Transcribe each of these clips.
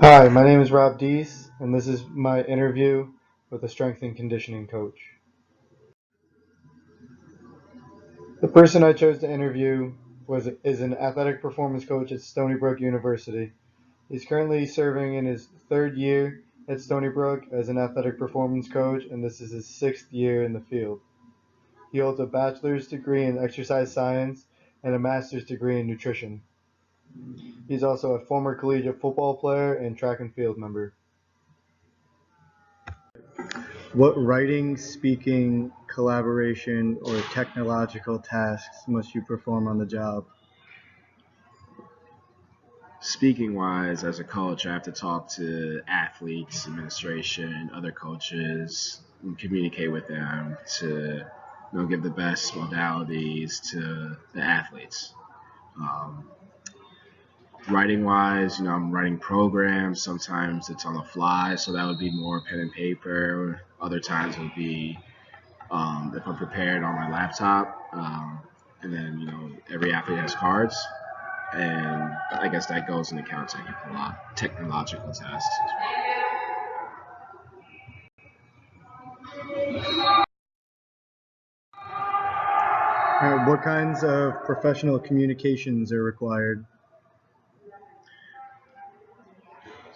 Hi, my name is Rob Dees, and this is my interview with a strength and conditioning coach. The person I chose to interview is an athletic performance coach at Stony Brook University. He's currently serving in his third year at Stony Brook as an athletic performance coach, and this is his sixth year in the field. He holds a bachelor's degree in exercise science and a master's degree in nutrition. He's also a former collegiate football player and track and field member. What writing, speaking, collaboration, or technological tasks must you perform on the job? Speaking wise, as a coach, I have to talk to athletes, administration, other coaches, and communicate with them to give the best modalities to the athletes. Um, Writing wise, I'm writing programs. Sometimes it's on the fly, so that would be more pen and paper. Other times it would be if I'm prepared on my laptop. And then, every athlete has cards, and I guess that goes into account technological tasks as What kinds of professional communications are required?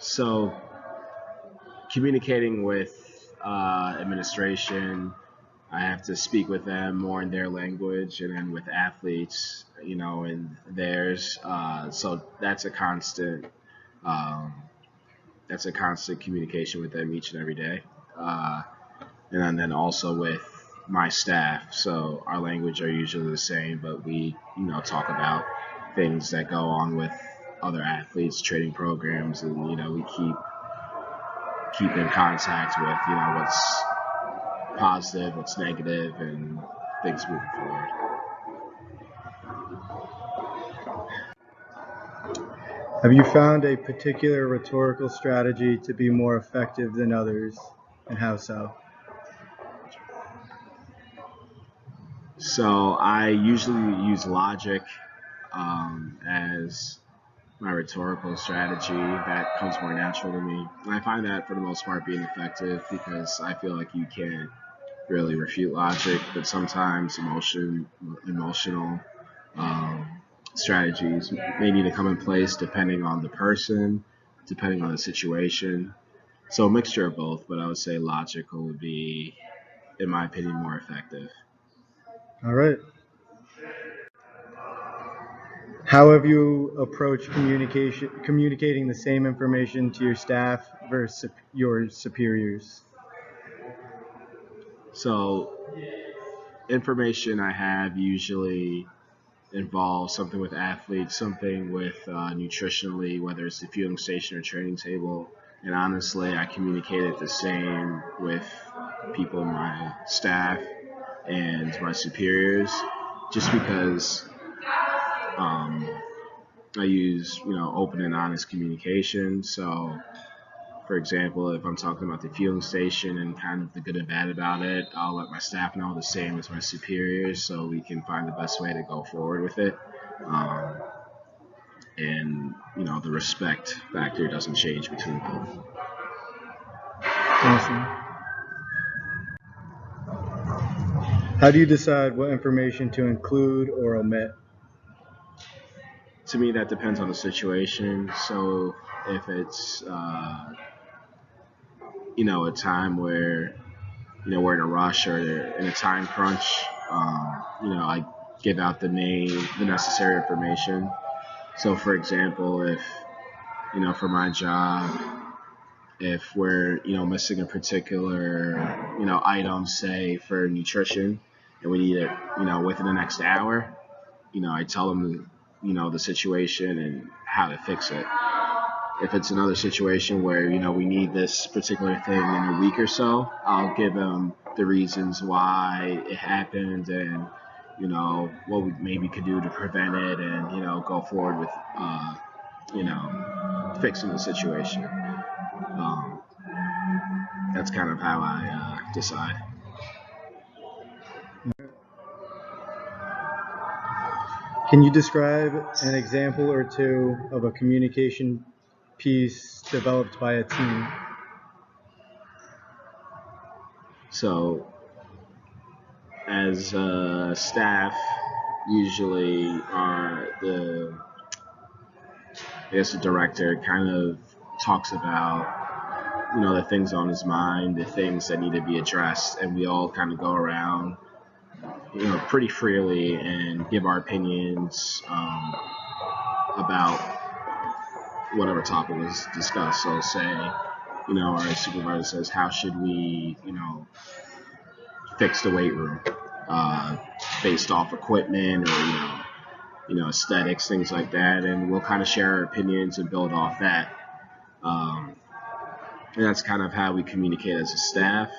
well. So communicating with administration, I have to speak with them more in their language, and then with athletes, in theirs. So um, that's a constant communication with them each and every day. Uh, and then also with my staff. So our language are usually the same, but we talk about things that go on with other athletes, training programs, and we keep in contact with what's positive, what's negative, and things moving forward. Have you found a particular rhetorical strategy to be more effective than others, and how so? So I usually use logic as my rhetorical strategy that comes more natural to me. And I find that for the most part being effective because I feel like you can't really refute logic, but sometimes emotional um, strategies may need to come in place depending on the person, depending on the situation. So a mixture of both, but I would say logical would be, in my opinion, more effective. All right. How have you approached communicating the same information to your staff versus your superiors? So information I have usually involves something with athletes, something with nutritionally, whether it's the fueling station or training table. And honestly, I communicated the same with people in my staff and my superiors, just because um, I use open and honest communication. So, for example, if I'm talking about the fueling station and kind of the good and bad about it, I'll let my staff know the same as my superiors, so we can find the best way to go forward with it. Um, and the respect factor doesn't change between both. Awesome. How do you decide what information to include or omit? To me, that depends on the situation. So if it's a time where we're in a rush or in a time crunch, I give out the necessary information. So for example, if for my job, if we're missing a particular item, say for nutrition, and we need it within the next hour, I tell them the situation and how to fix it. If it's another situation where we need this particular thing in a week or so, I'll give them the reasons why it happened and what we maybe could do to prevent it, and go forward with fixing the situation. Um, that's kind of how I decide. Can you describe an example or two of a communication piece developed by a team? So, as staff, usually the director kind of talks about the things on his mind, the things that need to be addressed, and we all kind of go around pretty freely and give our opinions about whatever topic is discussed. So say, our supervisor says, how should we, fix the weight room based off equipment or, aesthetics, things like that. And we'll kind of share our opinions and build off that. And that's kind of how we communicate as a staff.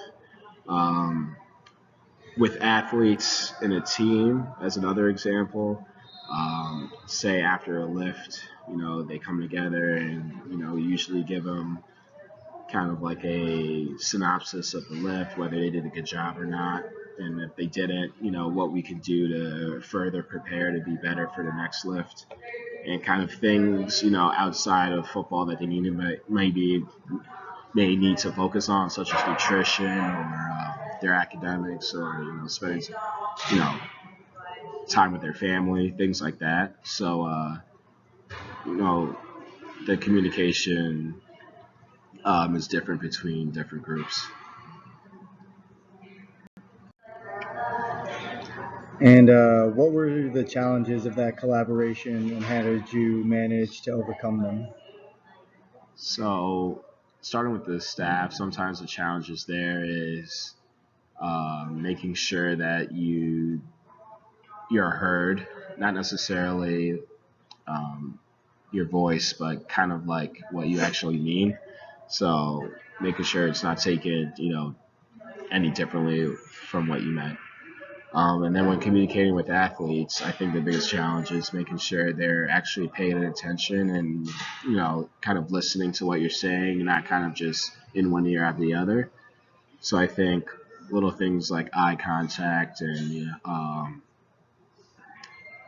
With athletes in a team, as another example, say after a lift, they come together and, we usually give them kind of like a synopsis of the lift, whether they did a good job or not. And if they didn't, what we can do to further prepare to be better for the next lift, and kind of things, outside of football that they may need to focus on, such as nutrition or their academics or, spending, time with their family, things like that. So, the communication is different between different groups. And what were the challenges of that collaboration, and how did you manage to overcome them? So, starting with the staff, sometimes the challenges there is making sure that you're heard, not necessarily your voice, but kind of like what you actually mean. So, making sure it's not taken, any differently from what you meant. And then when communicating with athletes, I think the biggest challenge is making sure they're actually paying attention and, kind of listening to what you're saying and not kind of just in one ear out the other. So I think little things like eye contact and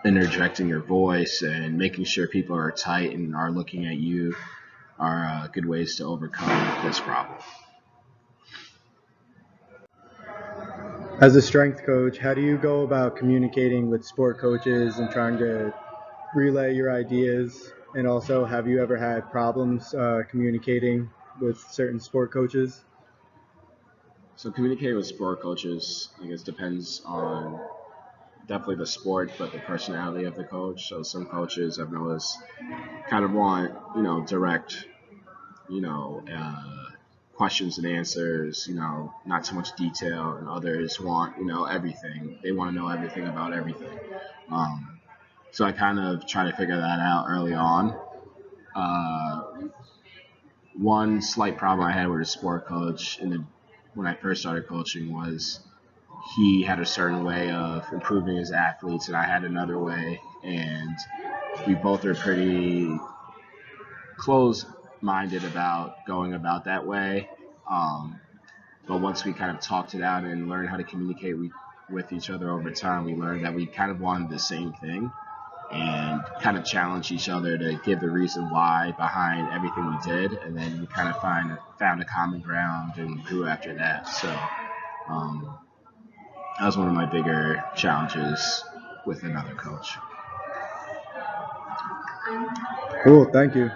interjecting your voice and making sure people are tight and are looking at you are good ways to overcome this problem. As a strength coach, how do you go about communicating with sport coaches and trying to relay your ideas? And also, have you ever had problems communicating with certain sport coaches? So communicating with sport coaches, I guess, depends on definitely the sport, but the personality of the coach. So some coaches I've noticed kind of want, direct, you know, uh, questions and answers, not so much detail, and others want, everything. They want to know everything about everything. Um, so I kind of try to figure that out early on. Uh, One slight problem I had with a sport coach when I first started coaching was he had a certain way of improving his athletes, and I had another way, and we both are pretty close-minded about going about that way. Um, but once we kind of talked it out and learned how to communicate with each other over time, we learned that we kind of wanted the same thing and kind of challenge each other to give the reason why behind everything we did, and then we kind of found a common ground and grew after that. So um, that was one of my bigger challenges with another coach. Cool, thank you.